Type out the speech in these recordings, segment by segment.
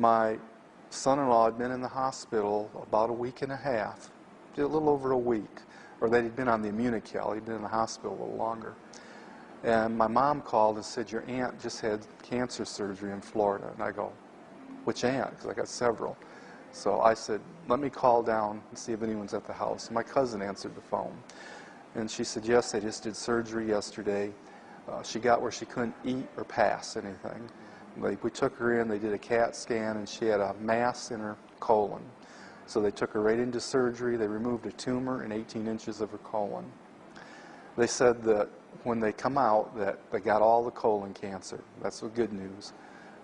My son-in-law had been in the hospital about a week and a half, a little over a week, or that he'd been on the Immunical. He'd been in the hospital a little longer. And my mom called and said, your aunt just had cancer surgery in Florida. And I go, which aunt? Because I got several. So I said, let me call down and see if anyone's at the house. My cousin answered the phone. And she said, yes, they just did surgery yesterday. She got where she couldn't eat or pass anything. We took her in, they did a CAT scan, and she had a mass in her colon. So they took her right into surgery. They removed a tumor and 18 inches of her colon. They said that when they come out that they got all the colon cancer. That's the good news.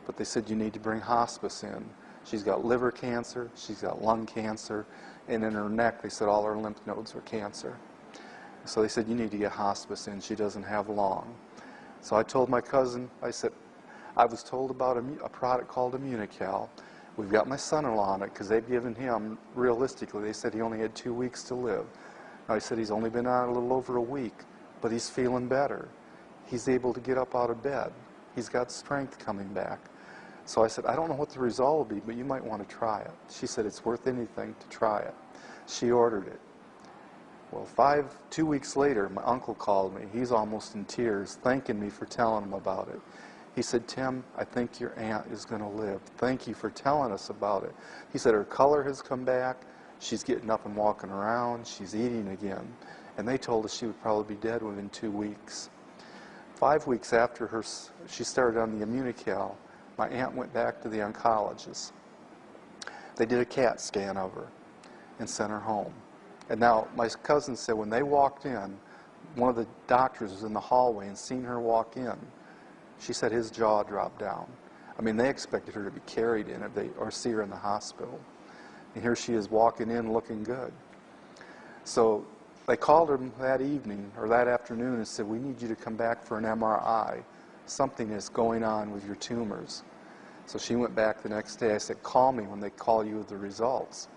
But they said you need to bring hospice in. She's got liver cancer, she's got lung cancer, and in her neck they said all her lymph nodes were cancer. So they said you need to get hospice in. She doesn't have long. So I told my cousin, I said, I was told about a product called Immunical. We've got my son-in-law on it because they've given him, realistically, they said he only had 2 weeks to live. I said he's only been on it a little over a week, but he's feeling better. He's able to get up out of bed. He's got strength coming back. So I said, I don't know what the result will be, but you might want to try it. She said it's worth anything to try it. She ordered it. Well, 2 weeks later, my uncle called me. He's almost in tears, thanking me for telling him about it. He said, Tim, I think your aunt is going to live. Thank you for telling us about it. He said her color has come back. She's getting up and walking around. She's eating again. And they told us she would probably be dead within 2 weeks. 5 weeks after she started on the Immunical, my aunt went back to the oncologist. They did a CAT scan of her and sent her home. And now my cousin said when they walked in, one of the doctors was in the hallway and seen her walk in. She said his jaw dropped down. I mean, they expected her to be carried in or see her in the hospital. And here she is walking in looking good. So they called her that evening or that afternoon and said, we need you to come back for an MRI. Something is going on with your tumors. So she went back the next day. I said, call me when they call you with the results.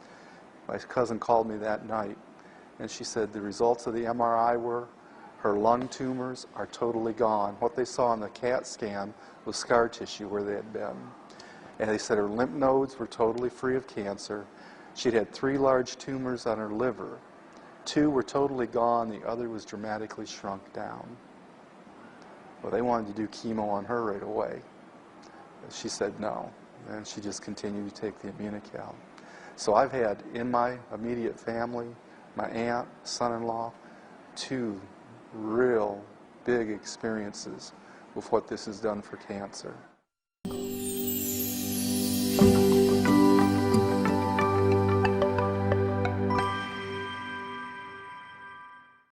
My cousin called me that night, and she said the results of the MRI were her lung tumors are totally gone. What they saw on the CAT scan was scar tissue where they had been. And they said her lymph nodes were totally free of cancer. She'd had 3 large tumors on her liver. 2 were totally gone. The other was dramatically shrunk down. Well, they wanted to do chemo on her right away. She said no, and she just continued to take the Immunical. So I've had in my immediate family, my aunt, son-in-law, 2 real big experiences with what this has done for cancer.